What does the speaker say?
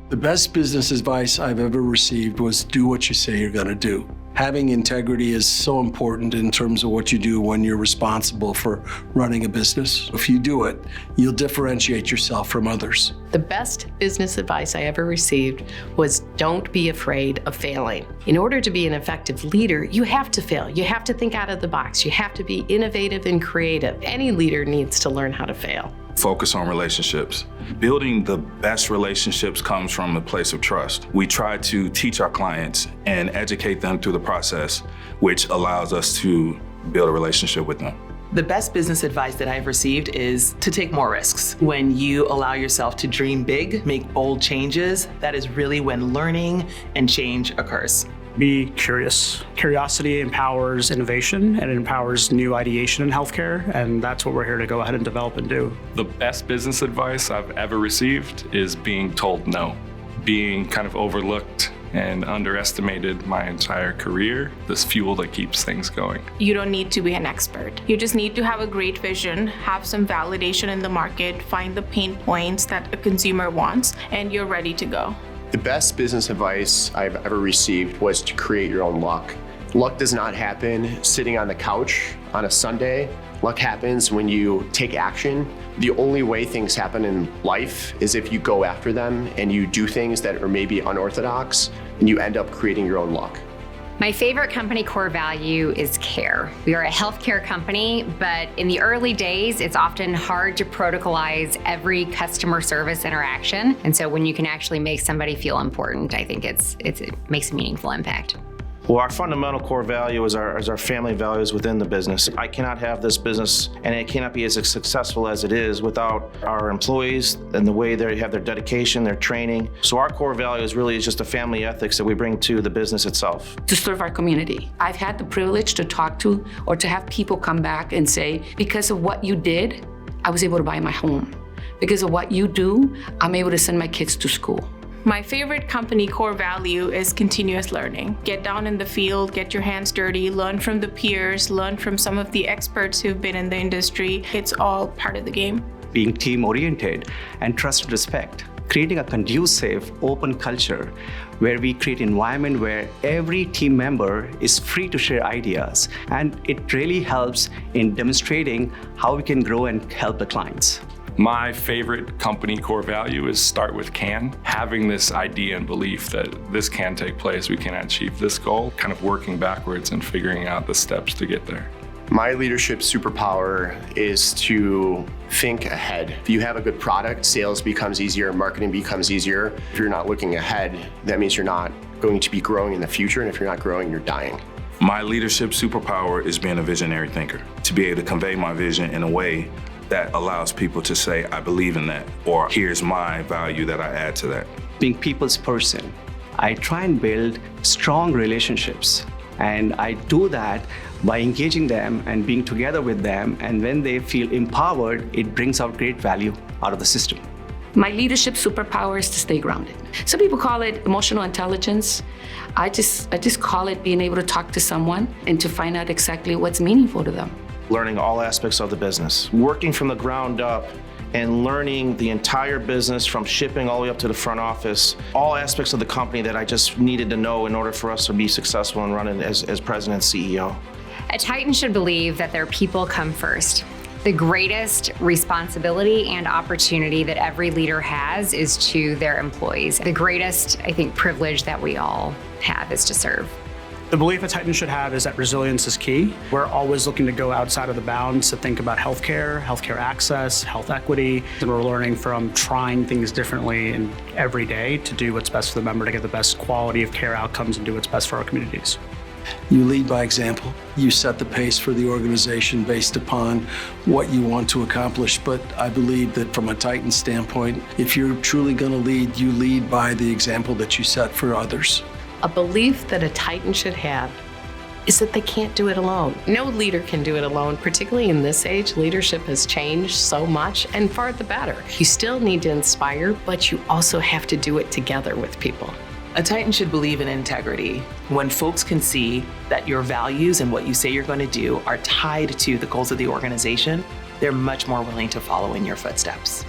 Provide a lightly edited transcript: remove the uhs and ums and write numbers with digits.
The best business advice I've ever received was do what you say you're going to do. Having integrity is so important in terms of what you do when you're responsible for running a business. If you do it, you'll differentiate yourself from others. The best business advice I ever received was don't be afraid of failing. In order to be an effective leader, you have to fail. You have to think out of the box. You have to be innovative and creative. Any leader needs to learn how to fail. Focus on relationships. Building the best relationships comes from a place of trust. We try to teach our clients and educate them through the process, which allows us to build a relationship with them. The best business advice that I've received is to take more risks. When you allow yourself to dream big, make bold changes, that is really when learning and change occurs. Be curious. Curiosity empowers innovation and it empowers new ideation in healthcare, and that's what we're here to go ahead and develop and do. The best business advice I've ever received is being told no. Being kind of overlooked and underestimated my entire career, this fuel that keeps things going. You don't need to be an expert. You just need to have a great vision, have some validation in the market, find the pain points that a consumer wants, and you're ready to go. The best business advice I've ever received was to create your own luck. Luck does not happen sitting on the couch on a Sunday. Luck happens when you take action. The only way things happen in life is if you go after them and you do things that are maybe unorthodox, and you end up creating your own luck. My favorite company core value is care. We are a healthcare company, but in the early days, it's often hard to protocolize every customer service interaction. And so when you can actually make somebody feel important, I think it makes a meaningful impact. Well, our fundamental core value is our family values within the business. I cannot have this business and it cannot be as successful as it is without our employees and the way they have their dedication, their training. So our core value is really just a family ethics that we bring to the business itself. To serve our community. I've had the privilege to talk to or to have people come back and say, because of what you did, I was able to buy my home. Because of what you do, I'm able to send my kids to school. My favorite company core value is continuous learning. Get down in the field, get your hands dirty, learn from the peers, learn from some of the experts who've been in the industry. It's all part of the game. Being team-oriented and trust and respect. Creating a conducive, open culture where we create an environment where every team member is free to share ideas. And it really helps in demonstrating how we can grow and help the clients. My favorite company core value is start with can. Having this idea and belief that this can take place, we can achieve this goal, kind of working backwards and figuring out the steps to get there. My leadership superpower is to think ahead. If you have a good product, sales becomes easier, marketing becomes easier. If you're not looking ahead, that means you're not going to be growing in the future, and if you're not growing, you're dying. My leadership superpower is being a visionary thinker, to be able to convey my vision in a way that allows people to say, I believe in that, or here's my value that I add to that. Being people's person, I try and build strong relationships. And I do that by engaging them and being together with them. And when they feel empowered, it brings out great value out of the system. My leadership superpower is to stay grounded. Some people call it emotional intelligence. I just call it being able to talk to someone and to find out exactly what's meaningful to them. Learning all aspects of the business, working from the ground up and learning the entire business from shipping all the way up to the front office, all aspects of the company that I just needed to know in order for us to be successful and run it as president and CEO. A Titan should believe that their people come first. The greatest responsibility and opportunity that every leader has is to their employees. The greatest, I think, privilege that we all have is to serve. The belief a Titan should have is that resilience is key. We're always looking to go outside of the bounds to think about healthcare access, health equity, and we're learning from trying things differently and every day to do what's best for the member, to get the best quality of care outcomes and do what's best for our communities. You lead by example. You set the pace for the organization based upon what you want to accomplish. But I believe that from a Titan standpoint, if you're truly going to lead, you lead by the example that you set for others. A belief that a Titan should have is that they can't do it alone. No leader can do it alone, particularly in this age. Leadership has changed so much, and for the better. You still need to inspire, but you also have to do it together with people. A Titan should believe in integrity. When folks can see that your values and what you say you're going to do are tied to the goals of the organization, they're much more willing to follow in your footsteps.